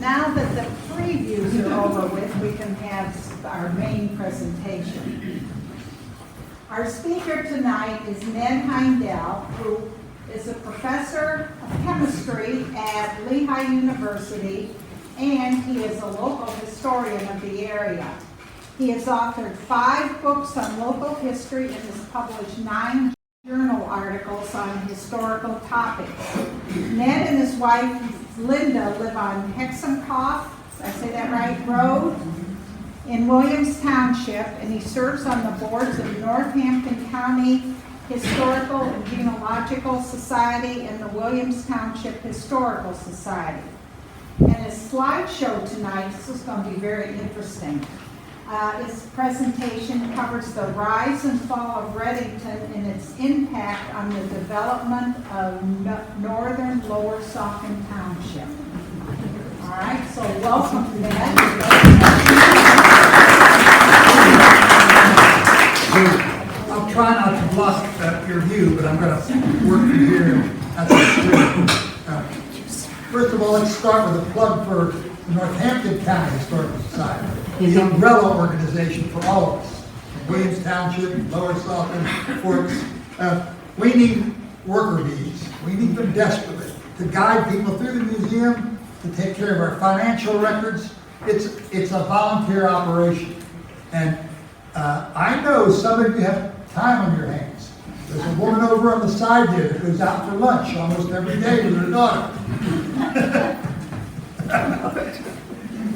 Now that the previews are over with, we can have our main presentation. Our speaker tonight is Ned Heindel, who is a professor of chemistry at Lehigh University, and he is a local historian of the area. He has authored 5 books on local history and has published 9 journal articles on historical topics. Ned and his wife Linda live on Hexenkoff, did I say that right, Road, in Williams Township, and he serves on the boards of Northampton County Historical and Genealogical Society and the Williams Township Historical Society. And his slideshow tonight, this is going to be very interesting. His presentation covers the rise and fall of Reddington and its impact on the development of northern Lower Saucon Township. All right, so welcome, Ned. I'll try not to block your view, but I'm going to work from here at the first of all, let's start with a plug for the Northampton County Historical Society, the umbrella organization for all of us. Williams Township, Lower Saucon, Forks. We need worker bees. We need them desperately to guide people through the museum, to take care of our financial records. It's a volunteer operation. And I know some of you have time on your hands. There's a woman over on the side here that goes out for lunch almost every day with her daughter.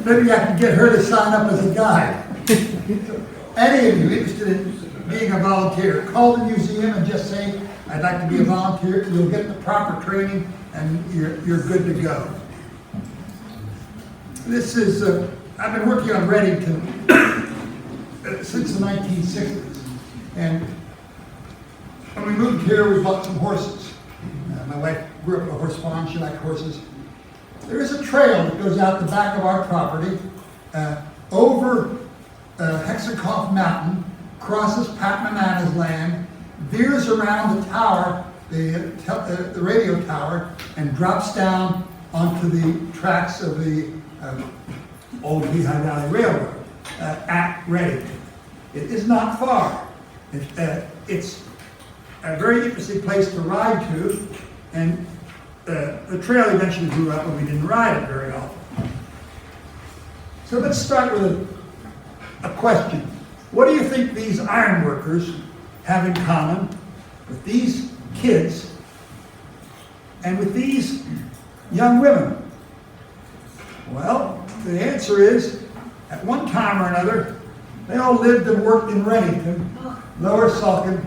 Maybe I can get her to sign up as a guide. Any of you interested in being a volunteer, call the museum and just say, I'd like to be a volunteer. You'll get the proper training and you're good to go. This is, I've been working on Reddington since the 1960s. And when we moved here, we bought some horses. My wife grew up at a horse farm. She liked horses. There is a trail that goes out the back of our property over Hexenkoff Mountain, crosses Pat Manana's land, veers around the tower, the radio tower, and drops down onto the tracks of the old Lehigh Valley Railroad at Reddington. It is not far. It's a very interesting place to ride to, and the trail eventually grew up and we didn't ride it very often. So let's start with a question. What do you think these iron workers have in common with these kids and with these young women? Well, the answer is, at one time or another, they all lived and worked in Reddington, Lower Saucon,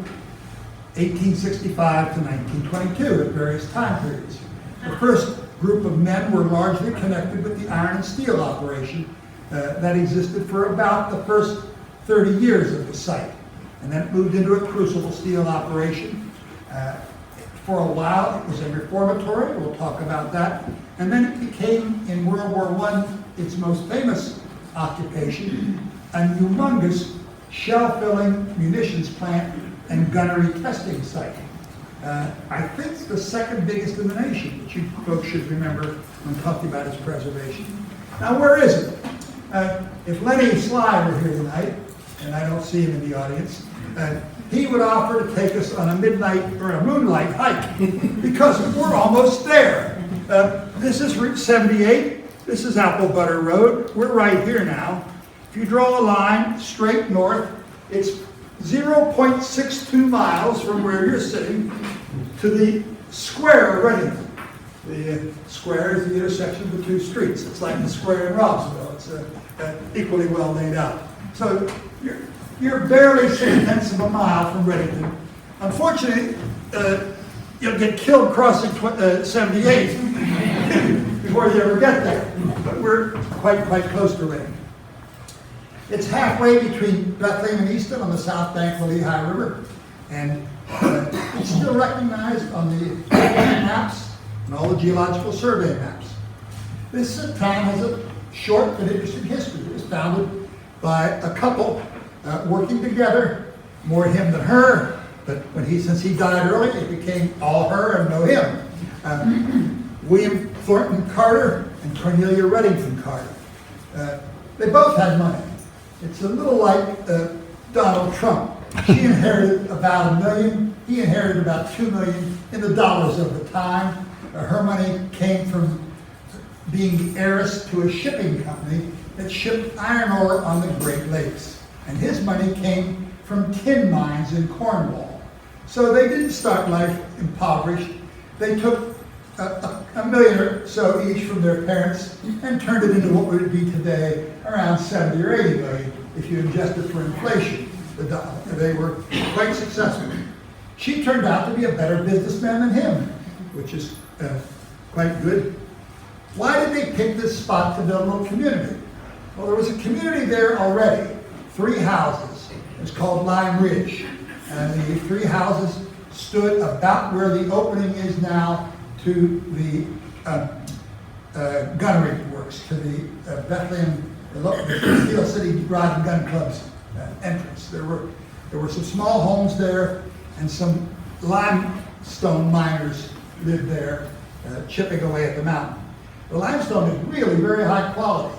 1865 to 1922 at various time periods. The first group of men were largely connected with the iron and steel operation that existed for about the first 30 years of the site. And then it moved into a crucible steel operation. For a while, it was a reformatory. We'll talk about that. And then it became, in World War I, its most famous occupation, a humongous shell-filling munitions plant and gunnery testing site. I think the second biggest in the nation, which you folks should remember when talking about its preservation. Now, where is it? If Lenny Sly were here tonight, and I don't see him in the audience, he would offer to take us on a midnight or a moonlight hike because we're almost there. This is Route 78. This is Apple Butter Road. We're right here now. If you draw a line straight north, it's 0.62 miles from where you're sitting to the square of Reddington. The square is the intersection of the two streets. It's like the square in Robsville. It's equally well laid out. So you're barely 6/10 of a mile from Reddington. Unfortunately, you'll get killed crossing 78 before you ever get there. But we're quite close to Reddington. It's halfway between Bethlehem and Easton on the south bank of the Lehigh River, and it's still recognized on the maps and all the geological survey maps. This town has a short but interesting history. It was founded by a couple working together, more him than her, but since he died early, it became all her and no him. William Thornton Carter and Cornelia Reddington Carter. They both had money. It's a little like Donald Trump. She inherited about $1 million. He inherited about $2 million in the dollars of the time. Her money came from being the heiress to a shipping company that shipped iron ore on the Great Lakes. And his money came from tin mines in Cornwall. So they didn't start life impoverished. They took $1 million or so each from their parents and turned it into what would be today around 70 or 80 million if you adjusted for inflation. They were quite successful. She turned out to be a better businessman than him, which is quite good. Why did they pick this spot to build a little community? Well, there was a community there already, 3 houses. It's called Lime Ridge. And the 3 houses stood about where the opening is now to the gunnery works, to the Bethlehem, the Steel City Rod and Gun Club's entrance. There were some small homes there, and some limestone miners lived there, chipping away at the mountain. The limestone is really very high quality.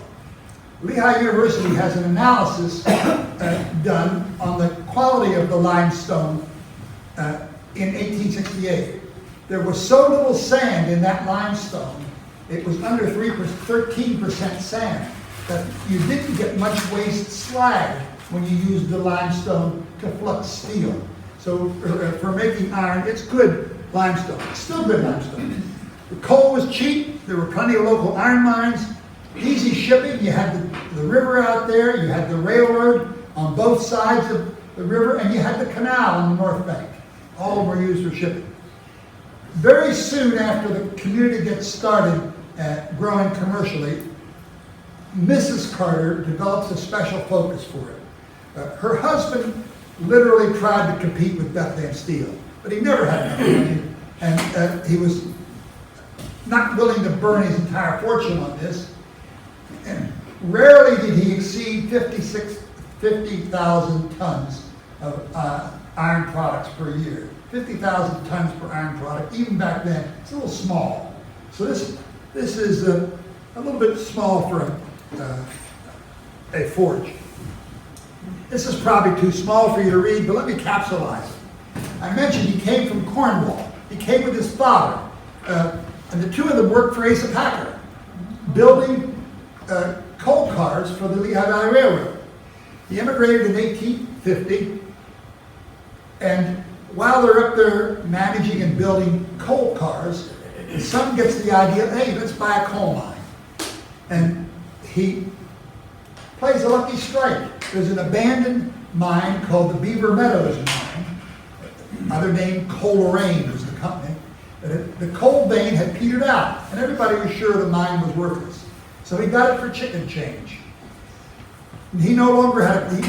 Lehigh University has an analysis done on the quality of the limestone in 1868. There was so little sand in that limestone, it was under 13% sand, that you didn't get much waste slag when you used the limestone to flux steel. So for making iron, it's good limestone. It's still good limestone. The coal was cheap. There were plenty of local iron mines. Easy shipping. You had the river out there. You had the railroad on both sides of the river, and you had the canal on the north bank. All of them were used for shipping. Very soon after the community gets started growing commercially, Mrs. Carter develops a special focus for it. Her husband literally tried to compete with Bethlehem Steel, but he never had enough money, and he was not willing to burn his entire fortune on this. And rarely did he exceed 50,000 tons of iron products per year. 50,000 tons per iron product, even back then, it's a little small. So this is a little bit small for a forge. This is probably too small for you to read, but let me capsulize it. I mentioned he came from Cornwall. He came with his father, and the two of them worked for Asa Packer, building coal cars for the Lehigh Valley Railroad. He immigrated in 1850, and while they're up there managing and building coal cars, his son gets the idea, hey, let's buy a coal mine. And he plays a lucky strike. There's an abandoned mine called the Beaver Meadows mine, other name Coleraine was the company. The coal vein had petered out, and everybody was sure the mine was worthless. So he got it for chicken change. He no longer had, he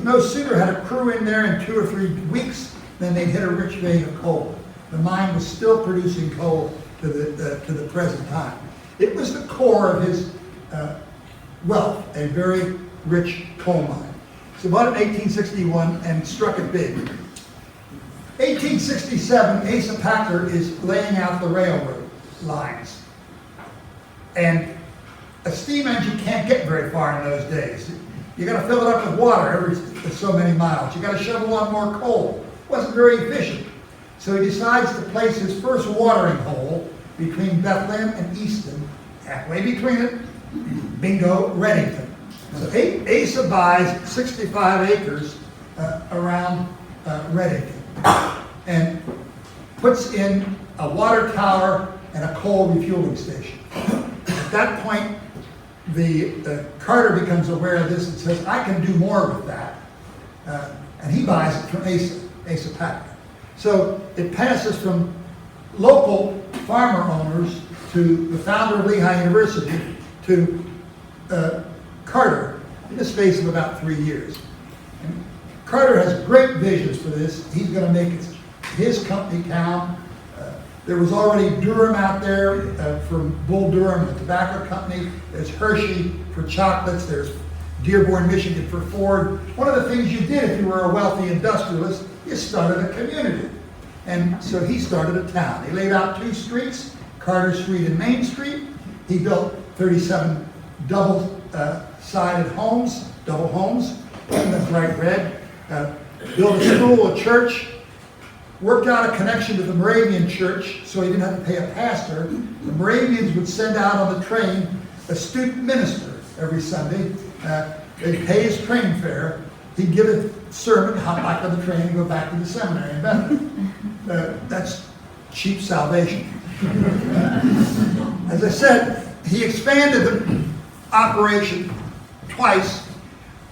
no sooner had a crew in there in 2 or 3 weeks than they'd hit a rich vein of coal. The mine was still producing coal to the present time. It was the core of his wealth, a very rich coal mine. So bought it in 1861 and struck it big. 1867, Asa Packer is laying out the railroad lines. And a steam engine can't get very far in those days. You got to fill it up with water every so many miles. You got to shovel on more coal. It wasn't very efficient. So he decides to place his first watering hole between Bethlehem and Easton, halfway between it, bingo, Reddington. So Asa buys 65 acres around Reddington and puts in a water tower and a coal refueling station. At that point, the Carter becomes aware of this and says, I can do more with that. And he buys it from Asa Packer. So it passes from local farmer owners to the founder of Lehigh University to Carter in the space of about 3 years. And Carter has great visions for this. He's going to make it his company town. There was already Durham out there from Bull Durham, the tobacco company. There's Hershey for chocolates. There's Dearborn, Michigan for Ford. One of the things you did if you were a wealthy industrialist, you started a community. And so he started a town. He laid out 2 streets, Carter Street and Main Street. He built 37 double-sided homes, double homes, in the bright red. Built a school, a church, worked out a connection with the Moravian church so he didn't have to pay a pastor. The Moravians would send out on the train a student minister every Sunday. They'd pay his train fare. He'd give a sermon, hop back on the train, and go back to the seminary in Bethlehem. That's cheap salvation. As I said, he expanded the operation twice,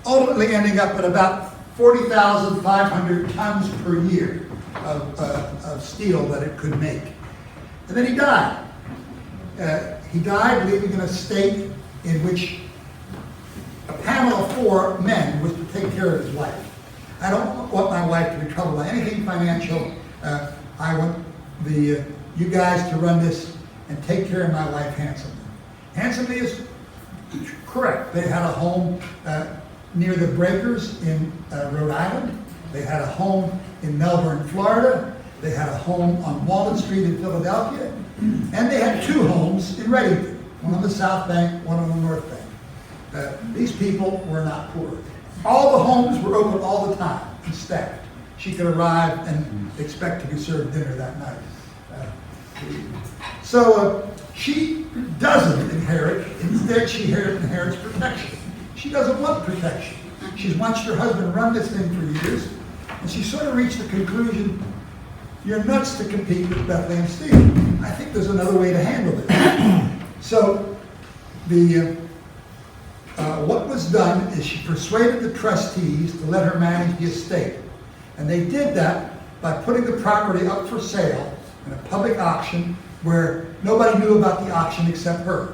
ultimately ending up at about 40,500 tons per year of steel that it could make. And then he died. He died leaving an estate in which a panel of 4 men was to take care of his wife. I don't want my wife to be troubled by anything financial. I want you guys to run this and take care of my wife handsomely. Handsomely is correct. They had a home near the breakers in Rhode Island. They had a home in Melbourne, Florida. They had a home on Walnut Street in Philadelphia. And they had 2 homes in Reddington, one on the South Bank, one on the North Bank. These people were not poor. All the homes were open all the time and staffed. She could arrive and expect to be served dinner that night. So she doesn't inherit. Instead, she inherits protection. She doesn't want protection. She's watched her husband run this thing for years, and she sort of reached the conclusion, you're nuts to compete with Bethlehem Steel. I think there's another way to handle it. So what was done is she persuaded the trustees to let her manage the estate. And they did that by putting the property up for sale in a public auction where nobody knew about the auction except her.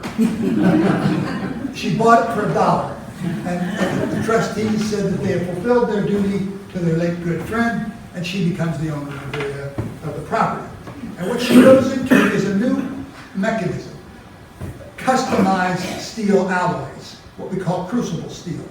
She bought it for $1. And the trustees said that they had fulfilled their duty to their late good friend, and she becomes the owner of the property. And what she goes into is a new mechanism, customized steel alloys, what we call crucible steel.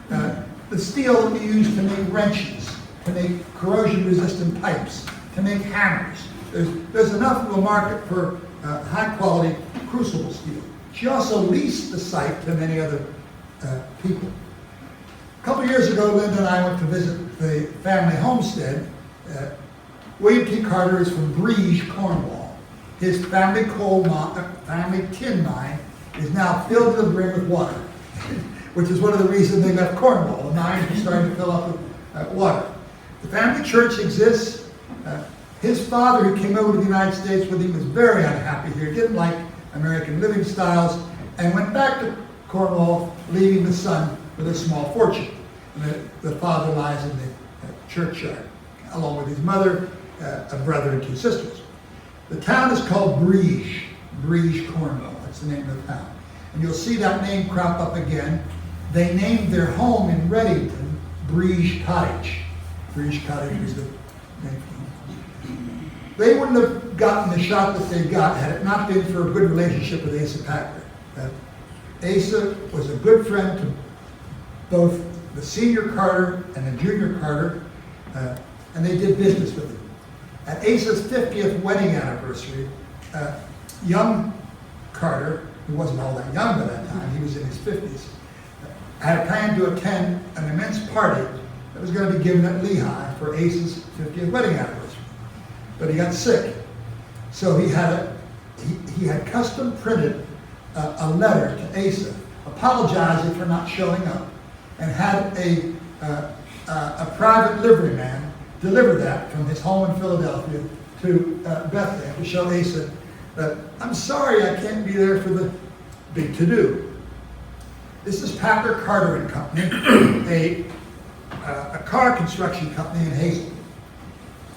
The steel that we use to make wrenches, to make corrosion-resistant pipes, to make hammers. There's enough of a market for high-quality crucible steel. She also leased the site to many other people. A couple years ago, Linda and I went to visit the family homestead. William T. Carter is from Breege, Cornwall. His family tin mine is now filled to the brim with water, which is one of the reasons they left Cornwall. The mines were starting to fill up with water. The family church exists. His father, who came over to the United States with him, was very unhappy here, didn't like American living styles, and went back to Cornwall, leaving the son with a small fortune. And the father lies in the churchyard, along with his mother, a brother, and 2 sisters. The town is called Breege, Cornwall. That's the name of the town. And you'll see that name crop up again. They named their home in Reddington Breege Cottage. Breege Cottage was the name. They wouldn't have gotten the shot that they got had it not been for a good relationship with Asa Packer. Asa was a good friend to both the senior Carter and the junior Carter, and they did business with him. At Asa's 50th wedding anniversary, young Carter, who wasn't all that young by that time, he was in his 50s, had planned to attend an immense party that was going to be given at Lehigh for Asa's 50th wedding anniversary. But he got sick, so he had custom printed a letter to Asa apologizing for not showing up, and had a private liveryman deliver that from his home in Philadelphia to Bethlehem to show Asa that, I'm sorry I can't be there for the big to-do. This is Packer, Carter and Company, a car construction company in Hazelwood.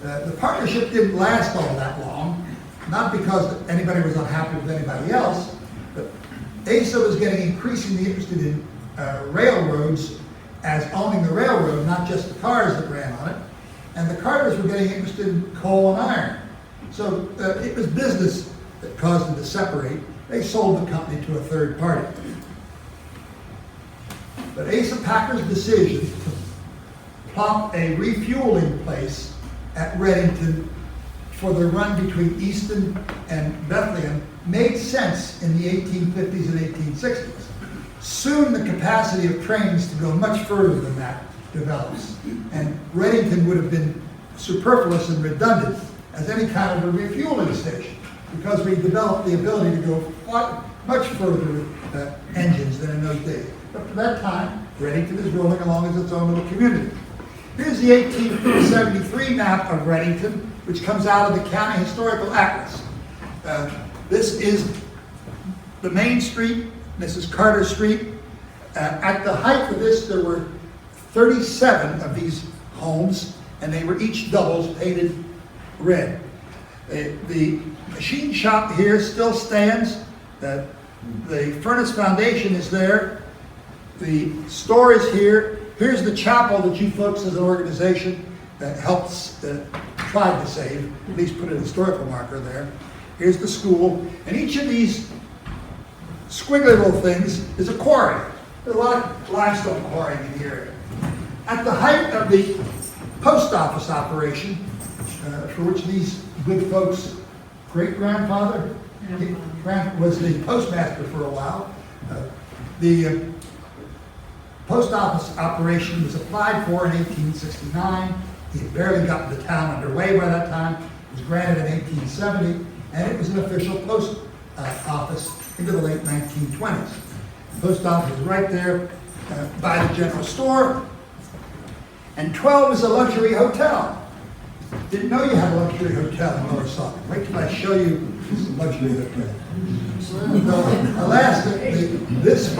The partnership didn't last all that long, not because anybody was unhappy with anybody else, but Asa was getting increasingly interested in railroads as owning the railroad, not just the cars that ran on it, and the Carters were getting interested in coal and iron. So it was business that caused them to separate. They sold the company to a third party. But Asa Packer's decision to plop a refueling place at Reddington for the run between Easton and Bethlehem made sense in the 1850s and 1860s. Soon the capacity of trains to go much further than that develops, and Reddington would have been superfluous and redundant as any kind of a refueling station, because we developed the ability to go much further with engines than in those days. But for that time, Reddington is rolling along as its own little community. Here's the 1873 map of Reddington, which comes out of the County Historical Atlas. This is the main street. This is Carter Street. At the height of this, there were 37 of these homes, and they were each doubles painted red. The machine shop here still stands. The furnace foundation is there. The store is here. Here's the chapel that you folks as an organization tried to save, at least put a historical marker there. Here's the school. And each of these squiggly little things is a quarry. There's a lot of limestone quarrying in the area. At the height of the post office operation, for which these good folks' great-grandfather was the postmaster for a while, the post office operation was applied for in 1869. He had barely gotten the town underway by that time. It was granted in 1870, and it was an official post office into the late 1920s. The post office is right there by the general store. And 12 is a luxury hotel. Didn't know you had a luxury hotel in Lower Saucon. Wait till I show you this luxury hotel. Alas, this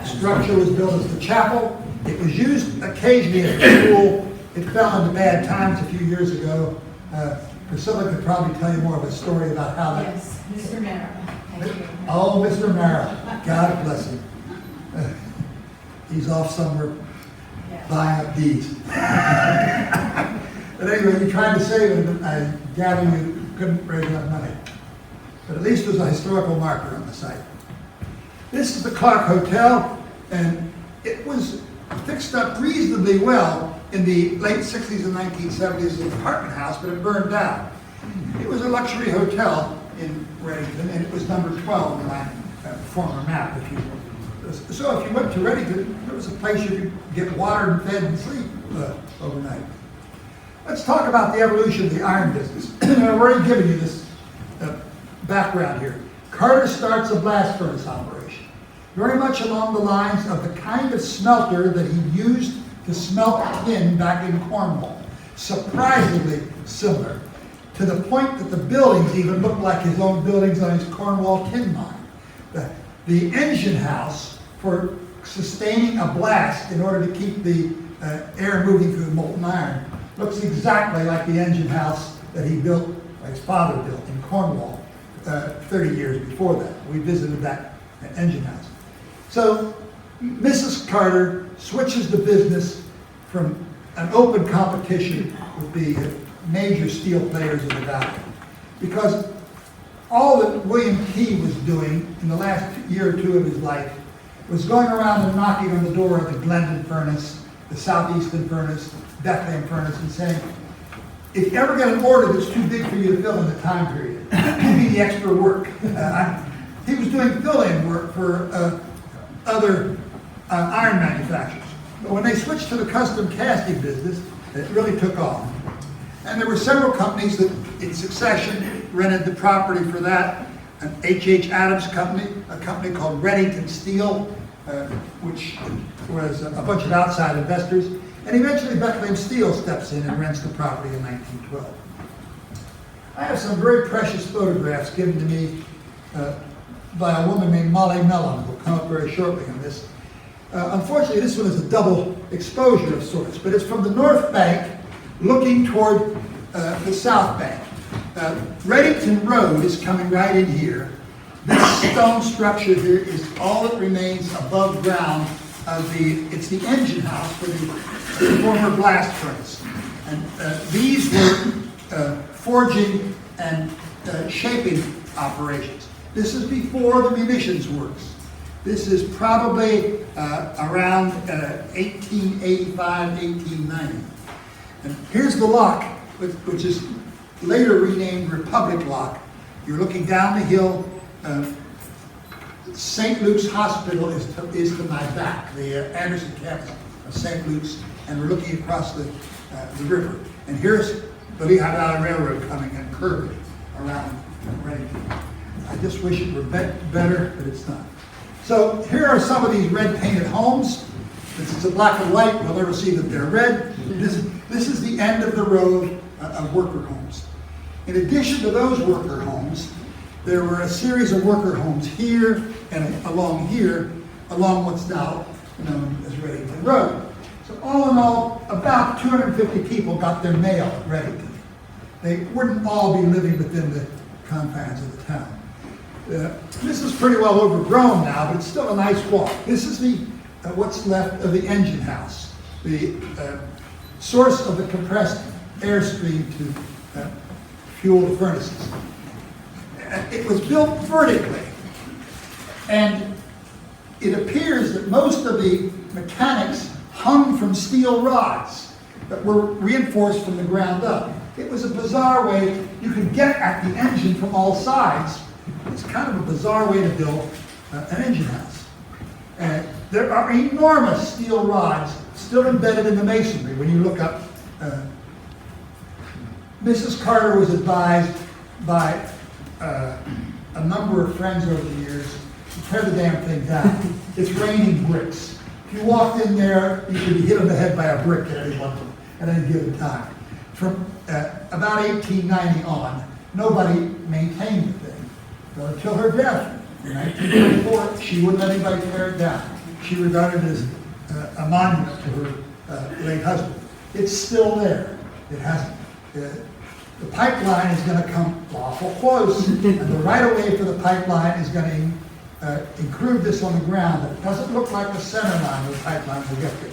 structure was built as the chapel. It was used occasionally as a school. It fell into bad times a few years ago. Priscilla could probably tell you more of a story about how that... Yes, Mr. Merrill. Thank you. Oh, Mr. Merrill. God bless him. He's off somewhere buying up deeds. But anyway, you tried to save it, and I gather you couldn't raise enough money. But at least there's a historical marker on the site. This is the Clark Hotel, and it was fixed up reasonably well in the late 60s and 1970s as an apartment house, but it burned down. It was a luxury hotel in Reddington, and it was number 12 in my former map. So if you went to Reddington, it was a place you could get water and fed and sleep overnight. Let's talk about the evolution of the iron business. I've already given you this background here. Carter starts a blast furnace operation, very much along the lines of the kind of smelter that he used to smelt tin back in Cornwall. Surprisingly similar, to the point that the buildings even look like his own buildings on his Cornwall tin mine. The engine house for sustaining a blast in order to keep the air moving through the molten iron looks exactly like the engine house that he built, his father built in Cornwall 30 years before that. We visited that engine house. So Mrs. Carter switches the business from an open competition with the major steel players of the valley, because all that William Key was doing in the last year or two of his life was going around and knocking on the door of the Glendon furnace, the Southeastern furnace, Bethlehem furnace, and saying, if you ever get an order that's too big for you to fill in the time period, give me the extra work. He was doing fill-in work for other iron manufacturers. But when they switched to the custom casting business, it really took off. And there were several companies that, in succession, rented the property for that. An H.H. Adams company, a company called Reddington Steel, which was a bunch of outside investors. And eventually Bethlehem Steel steps in and rents the property in 1912. I have some very precious photographs given to me by a woman named Molly Mellon, who will come up very shortly on this. Unfortunately, this one is a double exposure of sorts, but it's from the North Bank looking toward the South Bank. Reddington Road is coming right in here. This stone structure here is all that remains above ground of it's the engine house for the former blast furnace. And these were forging and shaping operations. This is before the munitions works. This is probably around 1885, 1890. And here's the lock, which is later renamed Republic Lock. You're looking down the hill St. Luke's Hospital is to my back, the Anderson campus of St. Luke's, and we're looking across the river. And here's the Lehigh Valley Railroad coming and curving around Reddington. I just wish it were better, but it's not. So here are some of these red painted homes. This is a black and white. We'll never see that they're red. This is the end of the road of worker homes. In addition to those worker homes, there were a series of worker homes here and along here, along what's now known as Reddington Road. So all in all, about 250 people got their mail at Reddington. They wouldn't all be living within the confines of the town. This is pretty well overgrown now, but it's still a nice walk. This is the what's left of the engine house, the source of the compressed air stream to fuel the furnaces. It was built vertically, and it appears that most of the mechanics hung from steel rods that were reinforced from the ground up. It was a bizarre way you could get at the engine from all sides. It's kind of a bizarre way to build an engine house. There are enormous steel rods still embedded in the masonry. When you look up, Mrs. Carter was advised by a number of friends over the years to tear the damn thing down. It's raining bricks. If you walked in there, you could be hit on the head by a brick at any given time. From about 1890 on, nobody maintained the thing. But until her death in 1934, she wouldn't let anybody tear it down. She regarded it as a monument to her late husband. It's still there. It hasn't. The pipeline is going to come awful close, and the right-of-way for the pipeline is going to include this on the ground, but it doesn't look like the center line of the pipeline will get there.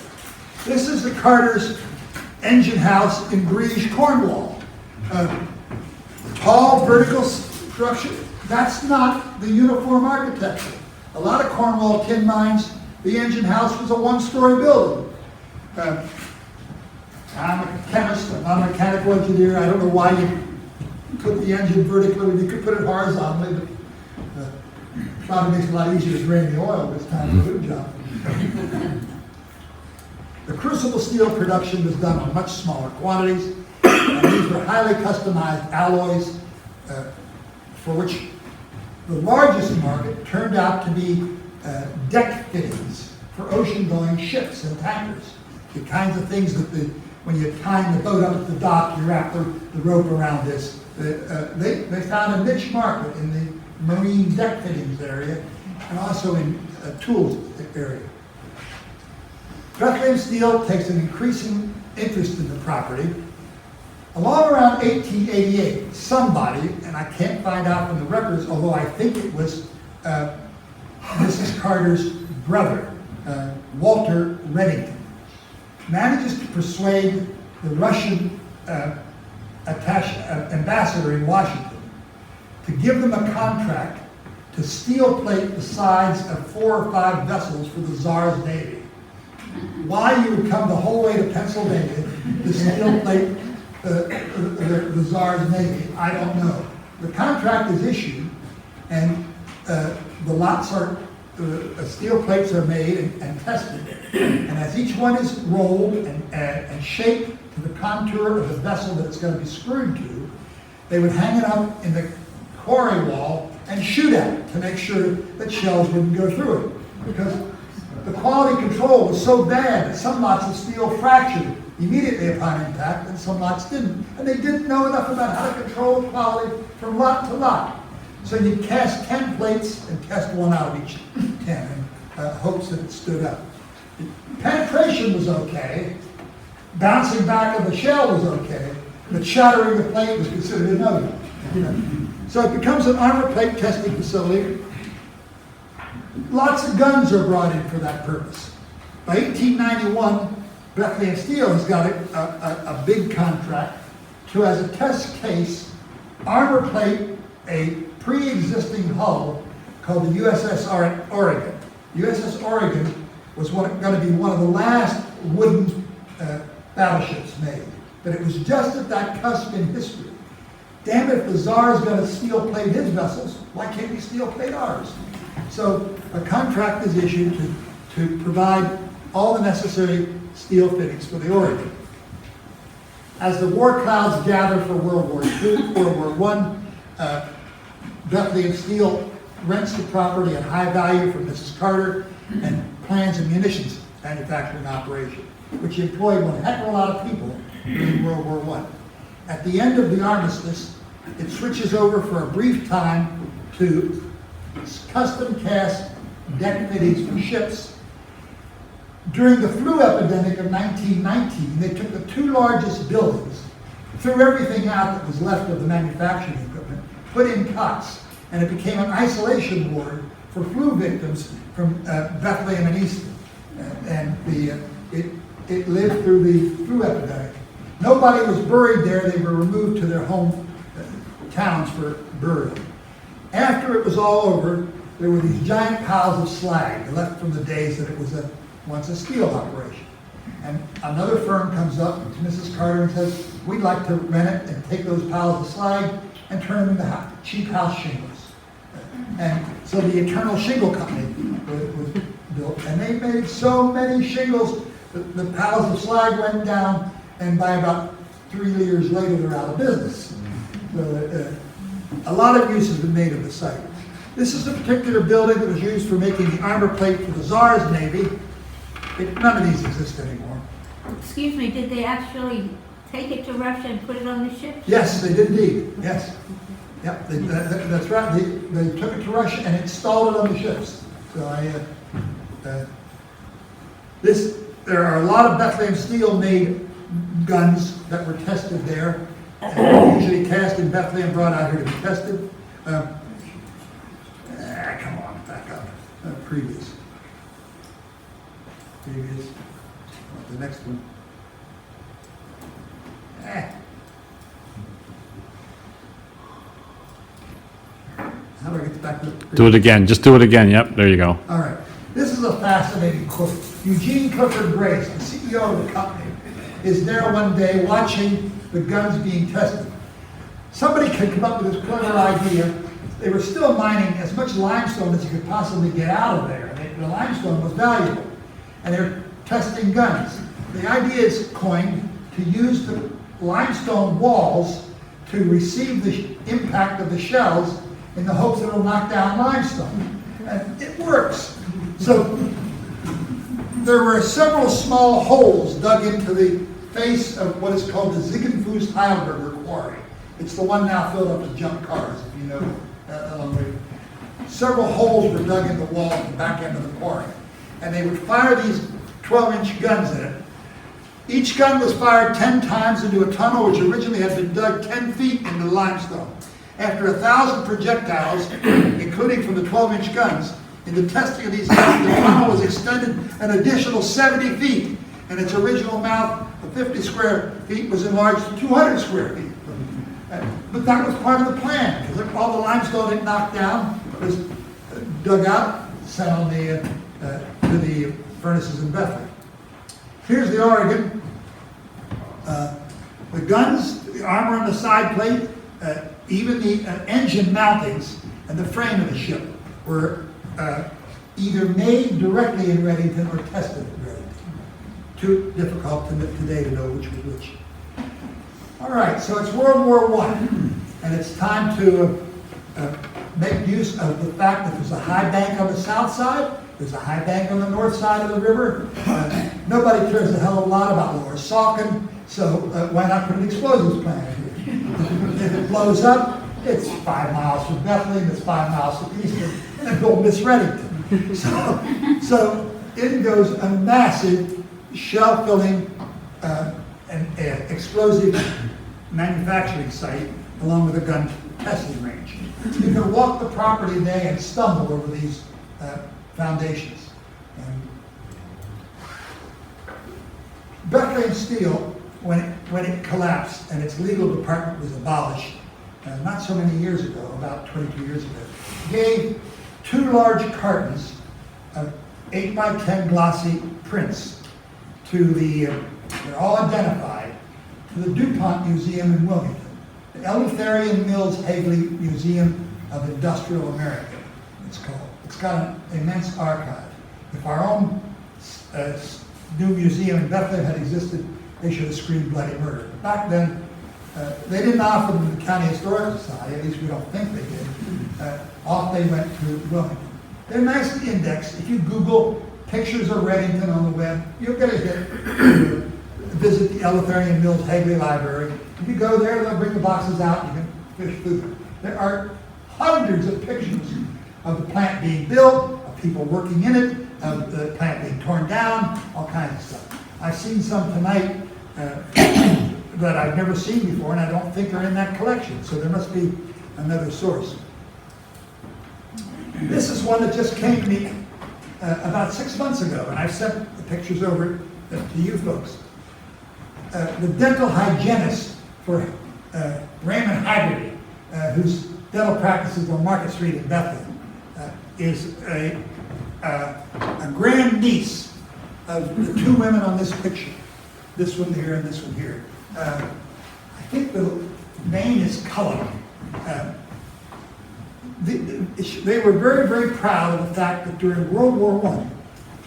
This is the Carter's engine house in Breege, Cornwall. Tall vertical structure. That's not the uniform architecture. A lot of Cornwall tin mines, the engine house was a one-story building. I'm a chemist, I'm not a mechanical engineer. I don't know why you put the engine vertically when you could put it horizontally, but probably makes it a lot easier to drain the oil this time to do the job. The crucible steel production was done on much smaller quantities, and these were highly customized alloys for which the largest market turned out to be deck fittings for ocean-going ships and tankers. The kinds of things that when you tie the boat up at the dock, you wrap the rope around this. They found a niche market in the marine deck fittings area and also in tools area. Bethlehem Steel takes an increasing interest in the property. Along around 1888, somebody, and I can't find out from the records, although I think it was Mrs. Carter's brother, Walter Reddington, manages to persuade the Russian ambassador in Washington to give them a contract to steel plate the sides of 4 or 5 vessels for the Tsar's Navy. Why you would come the whole way to Pennsylvania to steel plate the Tsar's Navy, I don't know. The contract is issued, and the lots are, steel plates are made and tested, and as each one is rolled and shaped to the contour of the vessel that it's going to be screwed to, they would hang it up in the quarry wall and shoot at it to make sure that shells wouldn't go through it. Because the quality control was so bad that some lots of steel fractured immediately upon impact and some lots didn't. And they didn't know enough about how to control the quality from lot to lot. So you cast 10 plates and test one out of each 10 in hopes that it stood up. Penetration was okay. Bouncing back of the shell was okay. But shattering the plate was considered a no-go. So it becomes an armor plate testing facility. Lots of guns are brought in for that purpose. By 1891, Bethlehem Steel has got a big contract to, as a test case, armor plate a pre-existing hull called the USS Oregon. USS Oregon was going to be one of the last wooden battleships made, but it was just at that cusp in history. damn it, if the Tsar is going to steel plate his vessels, why can't we steel plate ours? So a contract is issued to provide all the necessary steel fittings for the Oregon. As the war clouds gather for World War II, World War I, Bethlehem Steel rents the property at high value from Mrs. Carter and plans a munitions manufacturing operation, which employed one heck of a lot of people during World War I. At the end of the armistice, it switches over for a brief time to custom cast deck fittings for ships. During the flu epidemic of 1919, they took the two largest buildings, threw everything out that was left of the manufacturing equipment, put in cots, and it became an isolation ward for flu victims from Bethlehem and Easton. It lived through the flu epidemic. Nobody was buried there. They were removed to their home towns for burial. After it was all over, there were these giant piles of slag left from the days that it was once a steel operation. And another firm comes up to Mrs. Carter and says, we'd like to rent it and take those piles of slag and turn them into cheap house shingles. And so the Eternal Shingle Company was built, and they made so many shingles that the piles of slag went down, and by about 3 years later, they're out of business. So, a lot of use has been made of the site. This is a particular building that was used for making the armor plate for the Tsar's Navy. None of these exist anymore. Excuse me, did they actually take it to Russia and put it on the ships? Yes, they did indeed. Yes. Yep, that's right. They took it to Russia and installed it on the ships. So there are a lot of Bethlehem Steel made guns that were tested there. Usually cast in Bethlehem, brought out here to be tested. Come on, back up. Previous. The next one. How do I get back to the previous? Do it again. Just do it again. Yep, there you go. All right. This is a fascinating quote. Eugene Clifford Grace, the CEO of the company, is there one day watching the guns being tested. Somebody could come up with this clever idea. They were still mining as much limestone as you could possibly get out of there. The limestone was valuable. And they're testing guns. The idea is coined to use the limestone walls to receive the impact of the shells in the hopes that it'll knock down limestone. And it works. So there were several small holes dug into the face of what is called the Ziegenfuss Heilberger quarry. It's the one now filled up with junk cars, if you know. Several holes were dug in the wall at the back end of the quarry. And they would fire these 12-inch guns in it. Each gun was fired 10 times into a tunnel which originally had been dug 10 feet into the limestone. After 1,000 projectiles, including from the 12-inch guns, in the testing of these guns, the tunnel was extended an additional 70 feet, and its original mouth of 50 square feet was enlarged to 200 square feet. But that was part of the plan, because all the limestone it knocked down was dug out, sent on to the furnaces in Bethlehem. Here's the Oregon. The guns, the armor on the side plate, even the engine mountings and the frame of the ship were either made directly in Redington or tested in Redington. Too difficult today to know which was which. All right, so it's World War I, and it's time to make use of the fact that there's a high bank on the south side, there's a high bank on the north side of the river. Nobody cares a hell of a lot about Lower Saucon, so why not put an explosives plant here? If it blows up, it's 5 miles from Bethlehem, it's 5 miles from Easton, and then go miss Reddington. So in goes a massive shell-filling and explosive manufacturing site along with a gun testing range. You can walk the property today and stumble over these foundations. And Bethlehem Steel, when it collapsed and its legal department was abolished, not so many years ago, about 22 years ago, gave 2 large cartons of 8 by 10 glossy prints to they're all identified, to the DuPont Museum in Wilmington. The Eleutherian Mills Hagley Museum of Industrial America, it's called. It's got an immense archive. If our own new museum in Bethlehem had existed, they should have screamed bloody murder. Back then, they didn't offer them to the County Historical Society, at least we don't think they did. Off they went to Wilmington. They're nicely indexed. If you Google pictures of Reddington on the web, you'll get a hit. Visit the Eleutherian Mills Hagley Library. If you go there, they'll bring the boxes out, you can fish through them. There are hundreds of pictures of the plant being built, of people working in it, of the plant being torn down, all kinds of stuff. I've seen some tonight that I've never seen before, and I don't think are in that collection, so there must be another source. This is one that just came to me about 6 months ago, and I've sent the pictures over to you folks. The dental hygienist for Raymond Haggerty, whose dental practices on Market Street in Bethlehem, is a grand niece of the two women on this picture. This one here and this one here. I think the vein is colored. They were very, very proud of the fact that during World War I,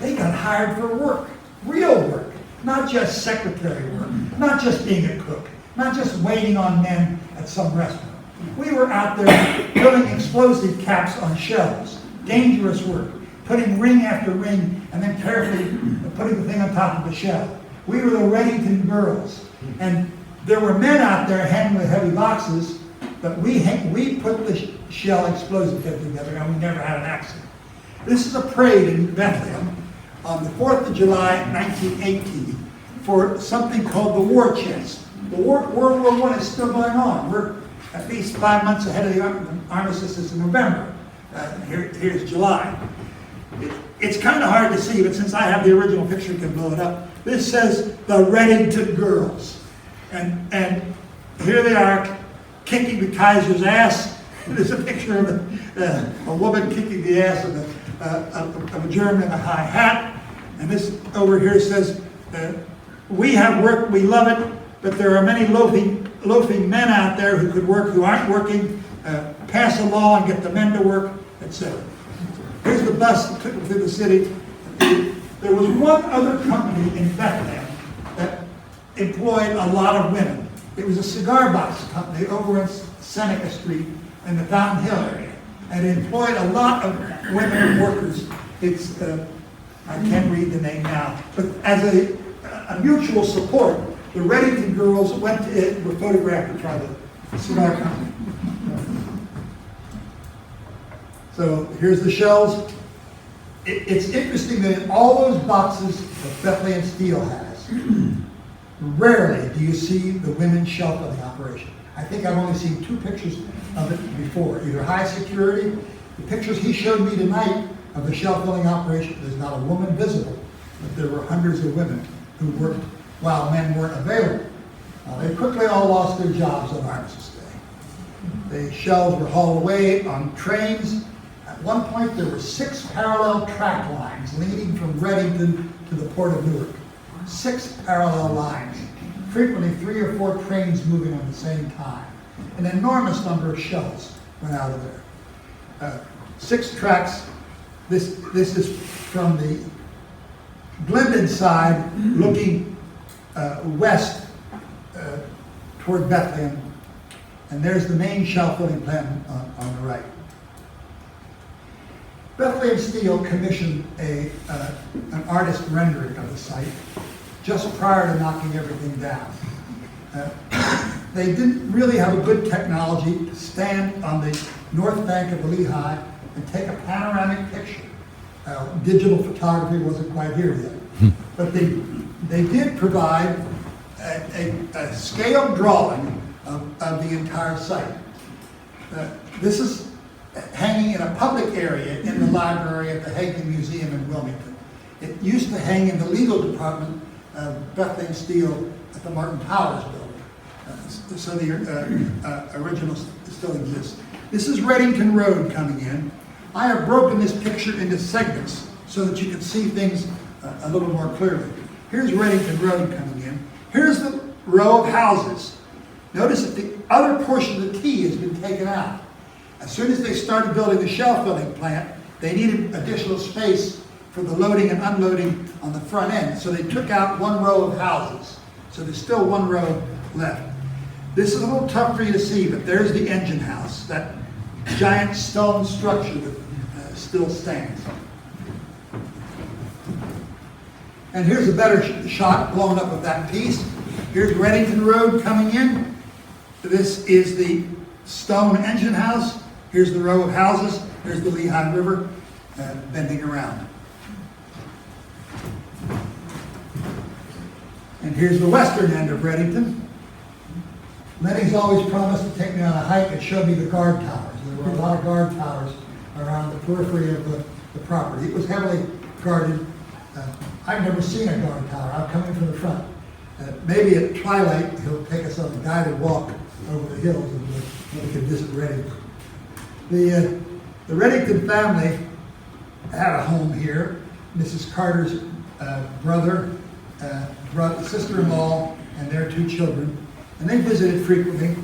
they got hired for work, real work, not just secretary work, not just being a cook, not just waiting on men at some restaurant. We were out there putting explosive caps on shelves, dangerous work, putting ring after ring, and then carefully putting the thing on top of the shelf. We were the Reddington girls, and there were men out there handling the heavy boxes, but we put the shell explosive kit together, and we never had an accident. This is a parade in Bethlehem on the 4th of July, 1918, for something called the War Chest. The World War I is still going on. We're at least 5 months ahead of the armistice in November. Here's July. It's kind of hard to see, but since I have the original picture, you can blow it up. This says the Reddington girls. And here they are kicking the Kaiser's ass. There's a picture of a woman kicking the ass of a German in a high hat. And this over here says, we have work, we love it, but there are many loafing men out there who could work, who aren't working. Pass a law and get the men to work, etc. Here's the bus that took them through the city. There was one other company in Bethlehem that employed a lot of women. It was a cigar box company over in Seneca Street in the Fountain Hill area. And it employed a lot of women workers. It's, I can't read the name now, but as a mutual support, the Reddington girls went to it, were photographed by the cigar company. So here's the shells. It's interesting that in all those boxes that Bethlehem Steel has, rarely do you see the women's shelf filling operation. I think I've only seen 2 pictures of it before, either high security. The pictures he showed me tonight of the shelf filling operation, there's not a woman visible, but there were hundreds of women who worked while men weren't available. They quickly all lost their jobs on Armistice Day. The shells were hauled away on trains. At one point, there were 6 parallel track lines leading from Reddington to the port of Newark. 6 parallel lines. Frequently 3 or 4 trains moving at the same time. An enormous number of shells went out of there. 6 tracks. This is from the Glendon side, looking west toward Bethlehem. And there's the main shell filling plant on the right. Bethlehem Steel commissioned an artist rendering of the site just prior to knocking everything down. They didn't really have a good technology to stand on the north bank of the Lehigh and take a panoramic picture. Digital photography wasn't quite here yet. But they did provide a scaled drawing of the entire site. This is hanging in a public area in the library at the Hagley Museum in Wilmington. It used to hang in the legal department of Bethlehem Steel at the Martin Powers building. So the original still exists. This is Reddington Road coming in. I have broken this picture into segments so that you can see things a little more clearly. Here's Reddington Road coming in. Here's the row of houses. Notice that the other portion of the T has been taken out. As soon as they started building the shell filling plant, they needed additional space for the loading and unloading on the front end. So they took out one row of houses. So there's still one row left. This is a little tough for you to see, but there's the engine house, that giant stone structure that still stands. And here's a better shot blown up of that piece. Here's Reddington Road coming in. This is the stone engine house. Here's the row of houses. Here's the Lehigh River bending around. And here's the western end of Reddington. Lenny's always promised to take me on a hike and show me the guard towers. There were a lot of guard towers around the periphery of the property. It was heavily guarded. I've never seen a guard tower. I'm coming from the front. Maybe at twilight he'll take us on a guided walk over the hills and we can visit Reddington. The Reddington family had a home here. Mrs. Carter's brother, sister-in-law, and their 2 children. And they visited frequently.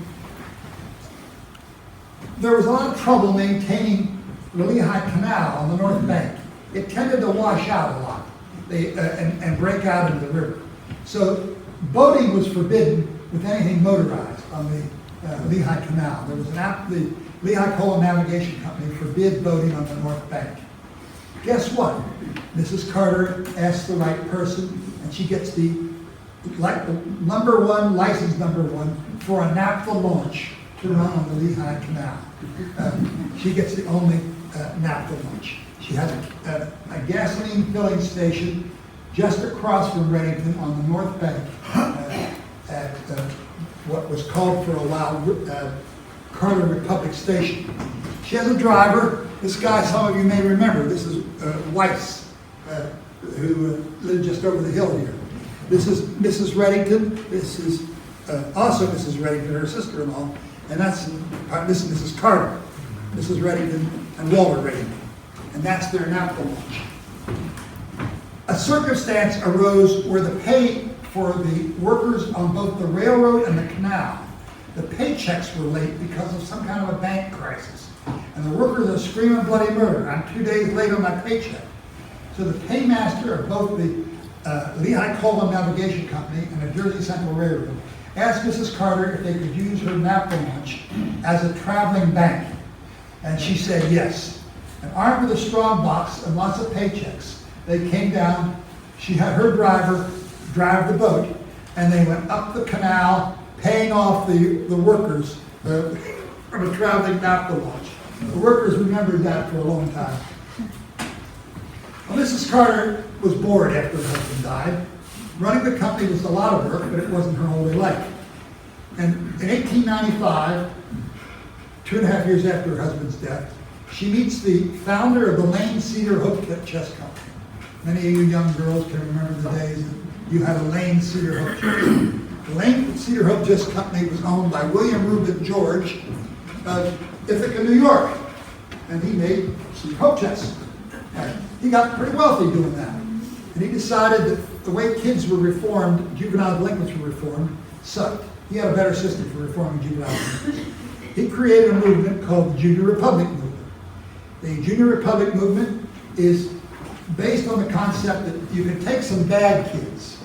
There was a lot of trouble maintaining the Lehigh Canal on the north bank. It tended to wash out a lot and break out into the river. So boating was forbidden with anything motorized on the Lehigh Canal. There was the Lehigh Coal Navigation Company forbid boating on the north bank. Guess what? Mrs. Carter asks the right person, and she gets the license number 1 for a naphtha launch to run on the Lehigh Canal. She gets the only naphtha launch. She has a gasoline filling station just across from Reddington on the north bank at what was called for a while Carter Republic Station. She has a driver. This guy, some of you may remember, this is Weiss, who lived just over the hill here. This is Mrs. Reddington. This is also Mrs. Reddington, her sister-in-law, and this is Mrs. Carter, Mrs. Reddington, and Walter Reddington. And that's their naphtha launch. A circumstance arose where the pay for the workers on both the railroad and the canal, the paychecks were late because of some kind of a bank crisis. And the workers are screaming bloody murder. I'm 2 days late on my paycheck. So the paymaster of both the Lehigh Coal and Navigation Company and the Jersey Central Railroad asked Mrs. Carter if they could use her naphtha launch as a traveling bank. And she said yes. And armed with a strong box and lots of paychecks, they came down. She had her driver drive the boat, and they went up the canal, paying off the workers from a traveling naphtha launch. The workers remembered that for a long time. Well, Mrs. Carter was bored after her husband died. Running the company was a lot of work, but it wasn't her only life. And in 1895, 2.5 years after her husband's death, she meets the founder of the Lane Cedar Hope Chess Company. Many of you young girls can remember the days that you had a Lane Cedar Hope Chess Company. The Lane Cedar Hope Chess Company was owned by William Reuben George of Ithaca, New York. And he made Cedar Hope chess. And he got pretty wealthy doing that. And he decided that the way kids were reformed, juvenile delinquents were reformed, sucked. He had a better system for reforming juvenile delinquents. He created a movement called the Junior Republic Movement. The Junior Republic Movement is based on the concept that you can take some bad kids,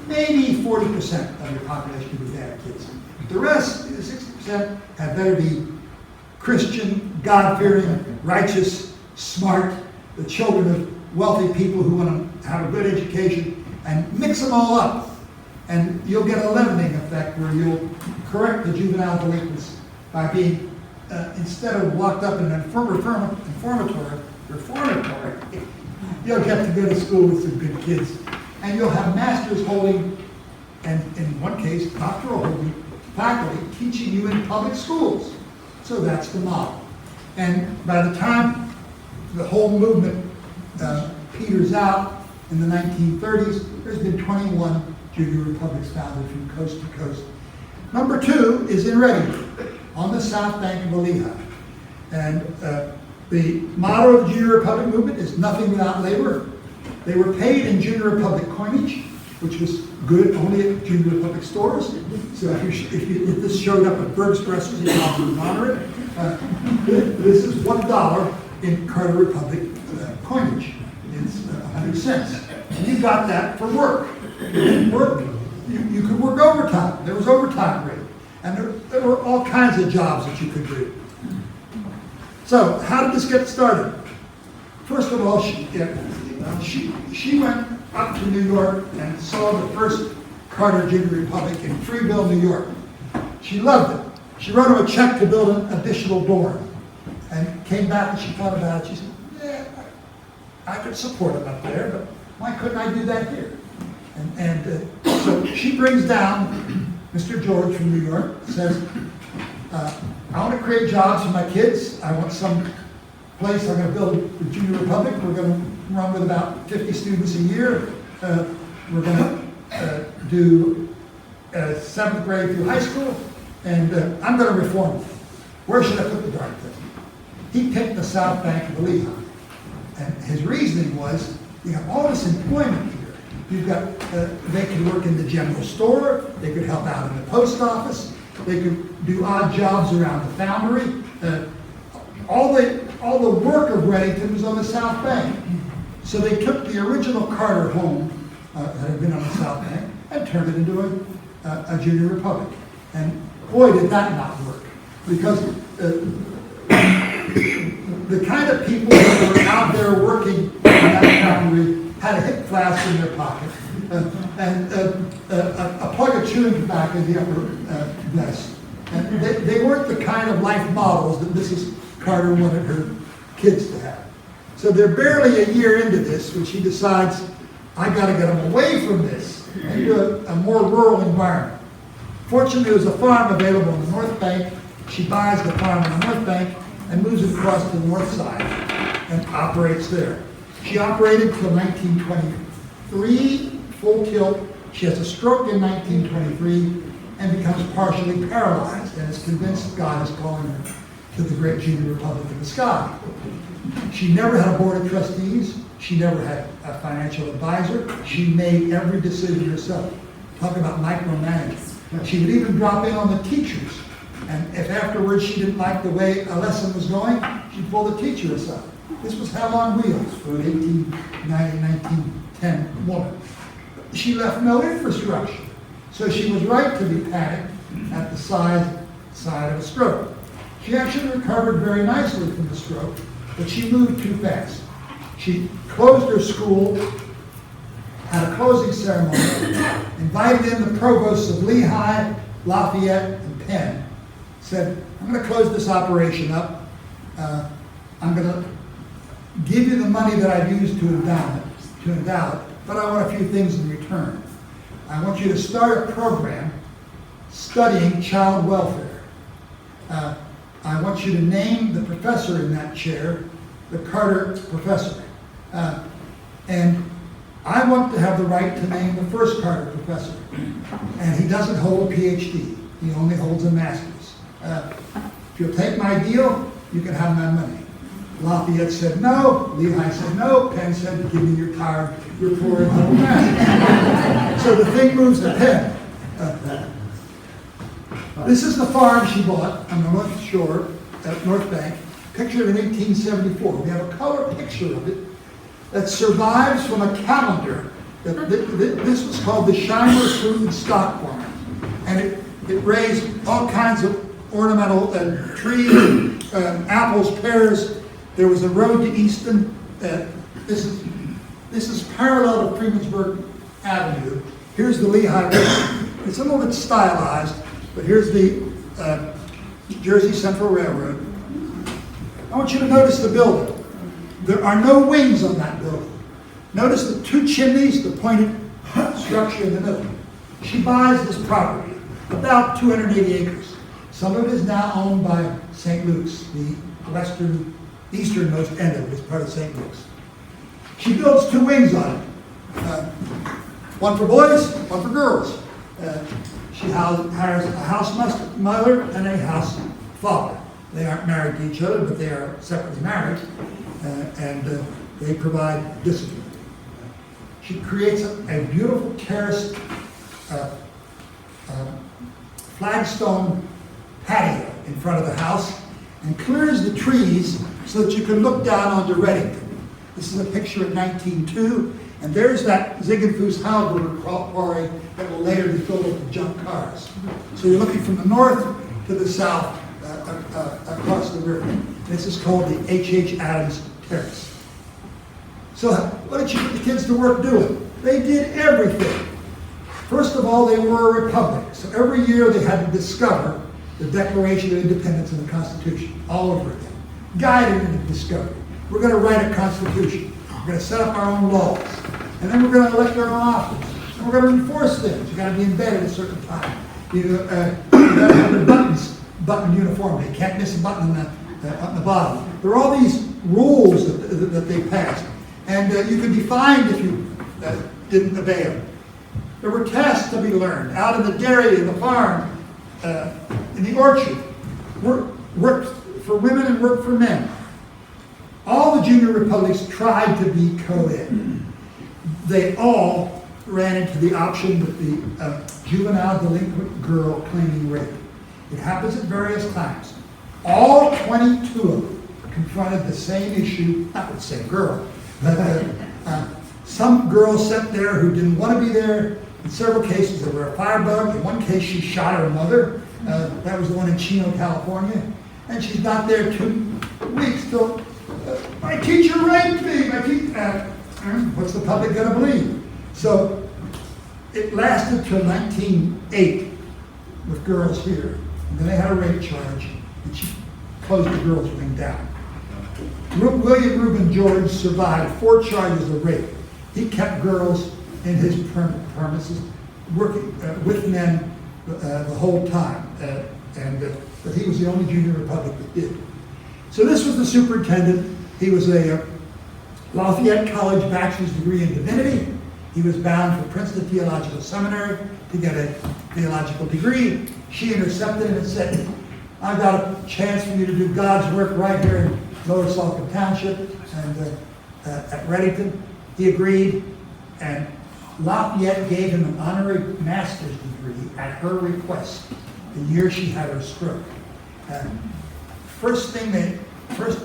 maybe 40% of your population can be bad kids. The rest, 60%, had better be Christian, God-fearing, righteous, smart, the children of wealthy people who want to have a good education, and mix them all up. And you'll get a leavening effect where you'll correct the juvenile delinquents by being, instead of locked up in an reformatory, you'll get to go to school with some good kids. And you'll have masters holding, and in one case, doctoral holding, faculty teaching you in public schools. So that's the model. And by the time the whole movement peters out in the 1930s, there's been 21 junior republics founded from coast to coast. Number 2 is in Reddington, on the south bank of the Lehigh. And the motto of the Junior Republic Movement is nothing without labor. They were paid in Junior Republic coinage, which was good only at junior public stores. So if this showed up at Berg's Dressers, you can honor it. This is $1 in Carter Republic coinage. It's 100 cents. And you got that for work. You didn't work, you could work overtime. There was overtime rate. And there were all kinds of jobs that you could do. So how did this get started? First of all, she went up to New York and saw the first Carter Junior Republic in Freeville, New York. She loved it. She wrote him a check to build an additional dorm. And came back and she thought about it. She said, yeah, I could support him up there, but why couldn't I do that here? So she brings down Mr. George from New York, says, I want to create jobs for my kids. I want some place I'm going to build the Junior Republic. We're going to run with about 50 students a year. We're going to do 7th grade through high school, and I'm going to reform it. Where should I put the darn thing? He picked the south bank of the Lehigh. And his reasoning was, you have all this employment here. You've got, they could work in the general store, they could help out in the post office, they could do odd jobs around the foundry. All the work of Reddington was on the south bank. So they took the original Carter home that had been on the south bank and turned it into a junior republic. And boy, did that not work. Because the kind of people that were out there working in that foundry had a hip flask in their pocket and a plug of chewing tobacco in the upper vest. And they weren't the kind of life models that Mrs. Carter wanted her kids to have. So they're barely a year into this when she decides, I got to get them away from this into a more rural environment. Fortunately, there's a farm available on the North Bank. She buys the farm on the North Bank and moves across to the north side and operates there. She operated till 1923, full tilt. She has a stroke in 1923 and becomes partially paralyzed and is convinced God is calling her to the great Junior Republic in the sky. She never had a board of trustees. She never had a financial advisor. She made every decision herself. Talk about micromanaging. She would even drop in on the teachers. And if afterwards she didn't like the way a lesson was going, she'd pull the teacher aside. This was hell on wheels for an 1890, 1910 woman. She left no infrastructure. So she was right to be panicked at the side of a stroke. She actually recovered very nicely from the stroke, but she moved too fast. She closed her school, had a closing ceremony, invited in the provosts of Lehigh, Lafayette, and Penn, said, I'm going to close this operation up. I'm going to give you the money that I've used to endow it, but I want a few things in return. I want you to start a program studying child welfare. I want you to name the professor in that chair the Carter Professor. And I want to have the right to name the first Carter Professor. And he doesn't hold a PhD. He only holds a master's. If you'll take my deal, you can have my money. Lafayette said no. Lehigh said no. Penn said, give me your tired, your poor and humble master. So the thing moves to Penn. This is the farm she bought on the North Shore at North Bank, pictured in 1874. We have a color picture of it that survives from a calendar. This was called the Shimer Fruit and Stock Farm. And it raised all kinds of ornamental trees, apples, pears. There was a road to Easton. This is parallel to Freemansburg Avenue. Here's the Lehigh River. It's a little bit stylized, but here's the Jersey Central Railroad. I want you to notice the building. There are no wings on that building. Notice the two chimneys, the pointed structure in the middle. She buys this property, about 280 acres. Some of it is now owned by St. Luke's, the easternmost end of it is part of St. Luke's. She builds two wings on it. One for boys, one for girls. She hires a house mother and a house father. They aren't married to each other, but they are separately married, and they provide discipline. She creates a beautiful terraced flagstone patio in front of the house and clears the trees so that you can look down onto Reddington. This is a picture of 1902, and there's that Ziegenfuss Halberger quarry that will later be filled up with junk cars. So you're looking from the north to the south across the river. This is called the H.H. Adams Terrace. So what did you put the kids to work doing? They did everything. First of all, they were a republic. So every year they had to discover the Declaration of Independence and the Constitution all over again. Guided in the discovery. We're going to write a constitution. We're going to set up our own laws. And then we're going to elect our own officers. And we're going to enforce things. You've got to be embedded at a certain time. You got to have the buttons buttoned uniformly. You can't miss a button on the bottom. There are all these rules that they passed. And you could be fined if you didn't obey them. There were tasks to be learned out in the dairy, in the farm, in the orchard. Work for women and work for men. All the junior republics tried to be co-ed. They all ran into the option with the juvenile delinquent girl claiming rape. It happens at various times. All 22 of them confronted the same issue, not with the same girl, but some girl sat there who didn't want to be there. In several cases, there were a firebug. In one case, she shot her mother. That was the one in Chino, California. And she's not there 2 weeks till, my teacher raped me. What's the public going to believe? So it lasted till 1908 with girls here. And then they had a rape charge, and she closed the girls' wing down. William Reuben George survived 4 charges of rape. He kept girls in his premises, working with men the whole time, but he was the only junior republic that did. So this was the superintendent. He was a Lafayette College bachelor's degree in divinity. He was bound for Princeton Theological Seminary to get a theological degree. She intercepted him and said, I've got a chance for you to do God's work right here in Lower Saucon Township and at Reddington. He agreed, and Lafayette gave him an honorary master's degree at her request the year she had her stroke. First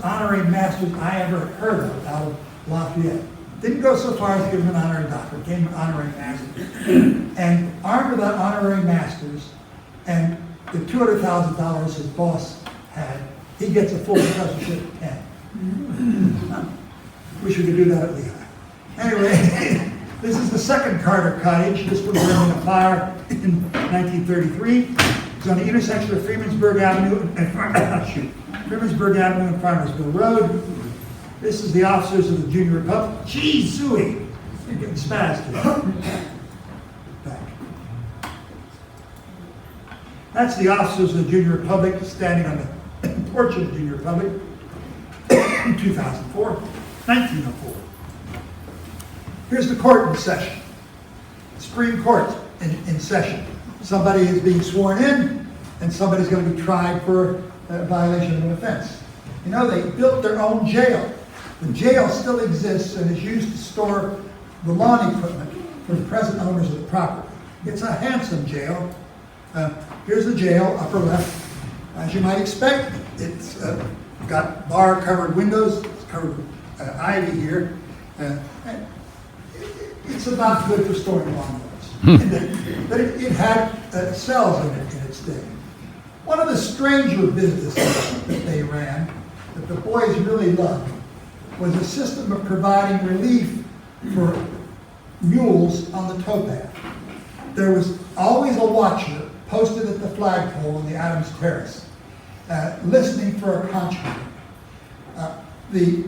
honorary master's I ever heard of out of Lafayette. Didn't go so far as to give him an honorary doctorate, gave him an honorary master's. And armed with that honorary master's and the $200,000 his boss had, he gets a full professorship at 10. Wish we could do that at Lehigh. Anyway, this is the second Carter cottage. This was burned in a fire in 1933. It's on the intersection of Freemansburg Avenue and Freemansburg Avenue and Farmersville Road. This is the officers of the Junior Republic. Gee, Zooey! You're getting spazzed here. Back. That's the officers of the Junior Republic standing on the porch of the Junior Republic in 1904. Here's the court in session. Supreme Court in session. Somebody is being sworn in, and somebody's going to be tried for a violation of an offense. You know, they built their own jail. The jail still exists and is used to store the lawn equipment for the present owners of the property. It's a handsome jail. Here's the jail, upper left. As you might expect, it's got bar-covered windows. It's covered with ivy here. It's about good for storing lawnmowers. But it had cells in it in its day. One of the stranger businesses that they ran, that the boys really loved, was a system of providing relief for mules on the towpath. There was always a watcher posted at the flagpole on the Adams Terrace, listening for a conch horn. The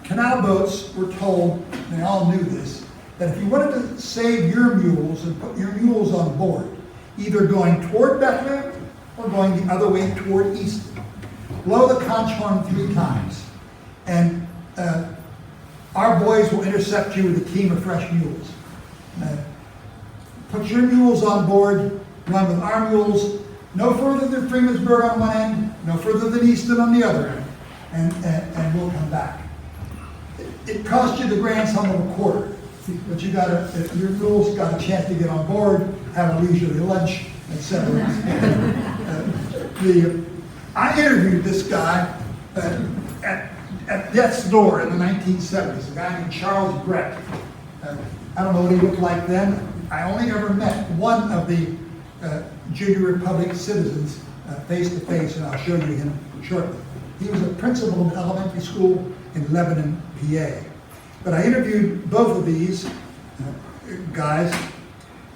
canal boats were told, and they all knew this, that if you wanted to save your mules and put your mules on board, either going toward Bethlehem or going the other way toward Easton, blow the conch horn 3 times, and our boys will intercept you with a team of fresh mules. Put your mules on board, run with our mules, no further than Freemansburg on one end, no further than Easton on the other end, and we'll come back. It cost you the grand sum of $25. But you gotta, your rules got a chance to get on board, have a leisurely lunch, etc. I interviewed this guy at death's door in the 1970s, a guy named Charles Brett. I don't know what he looked like then. I only ever met one of the Junior Republic citizens face to face, and I'll show you him shortly. He was a principal in elementary school in Lebanon, PA. But I interviewed both of these guys,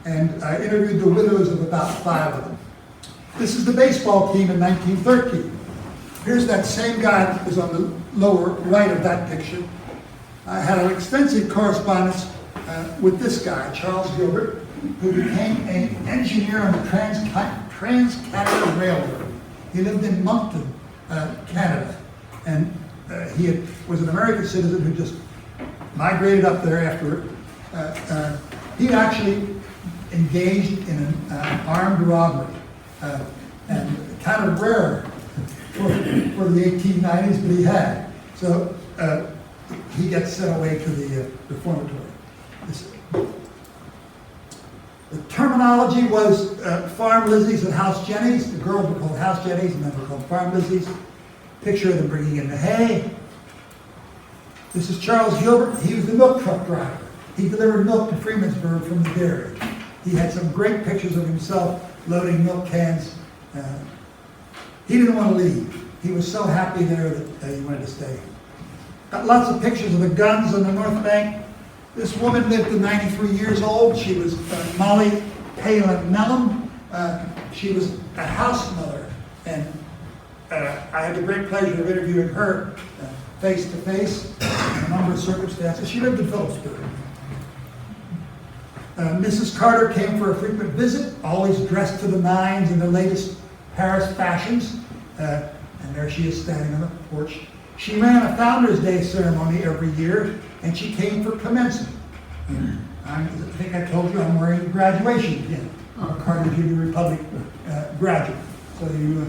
and I interviewed the widows of about 5 of them. This is the baseball team in 1913. Here's that same guy that was on the lower right of that picture. I had an extensive correspondence with this guy, Charles Gilbert, who became an engineer on the Trans-Canada Railroad. He lived in Moncton, Canada, and he was an American citizen who just migrated up there after. He actually engaged in an armed robbery, and kind of rare for the 1890s, but he had. So he gets sent away to the reformatory. The terminology was farm Lizzies and house Jennies. The girls were called house Jennies, and then were called farm Lizzies. Picture of them bringing in the hay. This is Charles Gilbert. He was the milk truck driver. He delivered milk to Freemansburg from the dairy. He had some great pictures of himself loading milk cans. He didn't want to leave. He was so happy there that he wanted to stay. Got lots of pictures of the guns on the North Bank. This woman lived to 93 years old. She was Molly Palin Mellon. She was a house mother, and I had the great pleasure of interviewing her face to face in a number of circumstances. She lived in Phillipsburg. Mrs. Carter came for a frequent visit, always dressed to the nines in the latest Paris fashions, and there she is standing on the porch. She ran a Founders Day ceremony every year, and she came for commencement. I think I told you I'm wearing a graduation pin. I'm a Carter Junior Republic graduate. So you,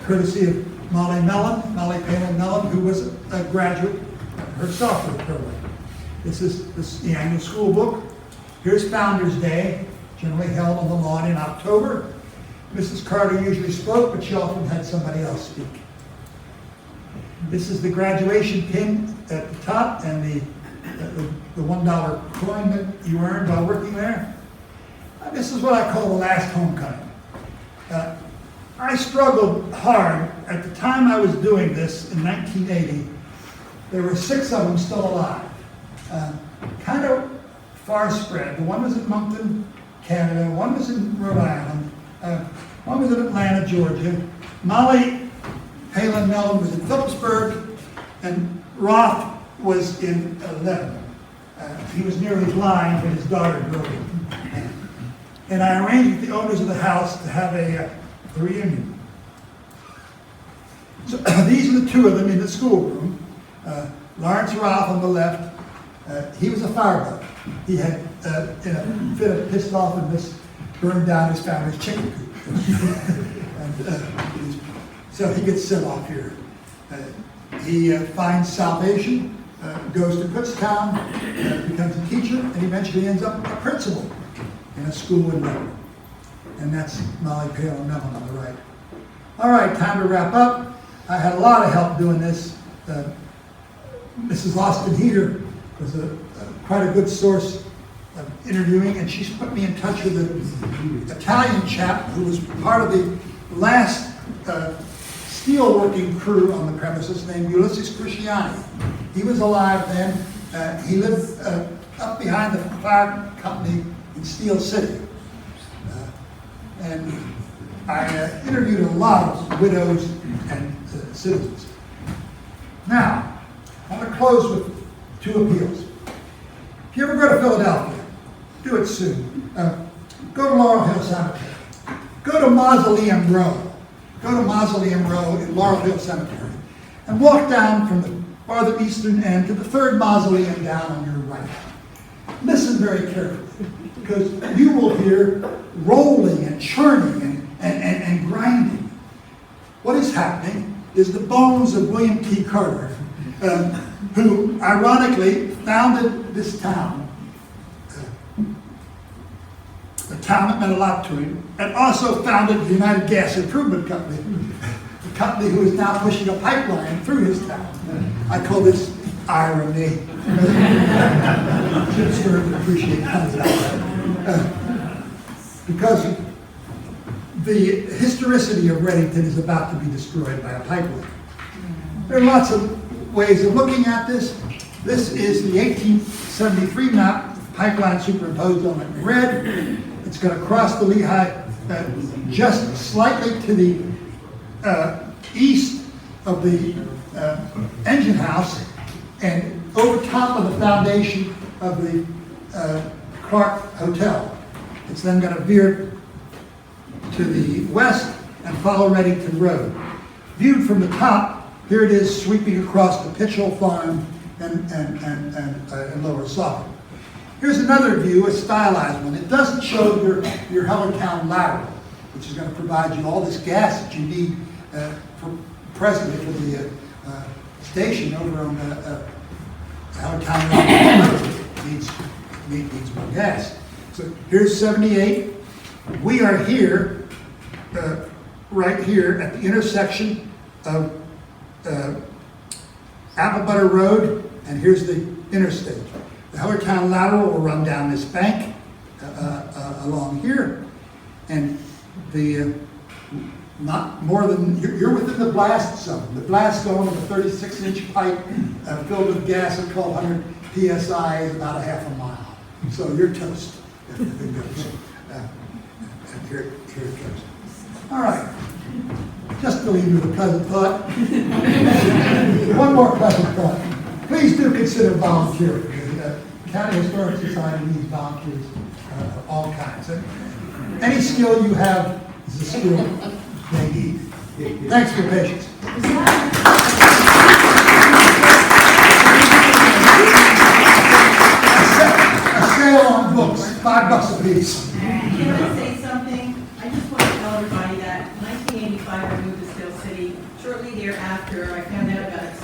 courtesy of Molly Palin Mellon, who was a graduate herself of the program. This is the annual school book. Here's Founders Day, generally held on the lawn in October. Mrs. Carter usually spoke, but she often had somebody else speak. This is the graduation pin at the top and the $1 coin that you earned while working there. This is what I call the last homecoming. I struggled hard. At the time I was doing this in 1980, there were 6 of them still alive. Kind of far spread. The one was in Moncton, Canada. One was in Rhode Island. One was in Atlanta, Georgia. Molly Palin Mellon was in Phillipsburg, and Roth was in Lebanon. He was nearly blind when his daughter drove him. And I arranged with the owners of the house to have a reunion. So these are the 2 of them in the schoolroom. Lawrence Roth on the left. He was a firebug. He had, in a fit of pissed offness, burned down his family's chicken coop. So he gets sent off here. He finds salvation, goes to Kutztown, becomes a teacher, and eventually ends up a principal in a school in Redington. And that's Molly Palin Mellon on the right. All right, time to wrap up. I had a lot of help doing this. Mrs. Austin Heater was quite a good source of interviewing, and she's put me in touch with an Italian chap who was part of the last steelworking crew on the premises, named Ulysses Cruciani. He was alive then. He lived up behind the fire company in Steel City. And I interviewed a lot of widows and citizens. Now, I'm going to close with 2 appeals. If you ever go to Philadelphia, do it soon. Go to Laurel Hill Cemetery. Go to Mausoleum Row. Go to Mausoleum Row in Laurel Hill Cemetery. And walk down from the farther eastern end to the 3rd mausoleum down on your right. Listen very carefully, because you will hear rolling and churning and grinding. What is happening is the bones of William T. Carter, who ironically founded this town a town that meant a lot to him, and also founded the United Gas Improvement Company, the company who is now pushing a pipeline through his town. I call this irony. Jim sort of appreciate that. Because the historicity of Reddington is about to be destroyed by a pipeline. There are lots of ways of looking at this. This is the 1873 map, pipeline superimposed on it in red. It's going to cross the Lehigh just slightly to the east of the engine house and over top of the foundation of the Clark Hotel. It's then going to veer to the west and follow Reddington Road. Viewed from the top, here it is sweeping across the Pitchell Farm and Lower Saucon. Here's another view, a stylized one. It doesn't show your Hellertown lateral, which is going to provide you all this gas that you need presently for the station over on the Hellertown Road. Needs more gas. So here's 78. We are here, right here at the intersection of Apple Butter Road, and here's the interstate. The Hellertown lateral will run down this bank along here, and the not more than you're within the blast zone. The blast zone of a 36-inch pipe filled with gas at 1,200 psi is about a half a mile. So you're toast if it goes. And here it goes. All right. Just to leave you with a pleasant thought. One more pleasant thought. Please do consider volunteering. The County Historic Society needs volunteers of all kinds. And any skill you have is a skill they need. Thanks for your patience. A sale on books, $5 a piece. Can I say something? I just want to tell everybody that in 1985 I moved to Steel City. Shortly thereafter, I found out about a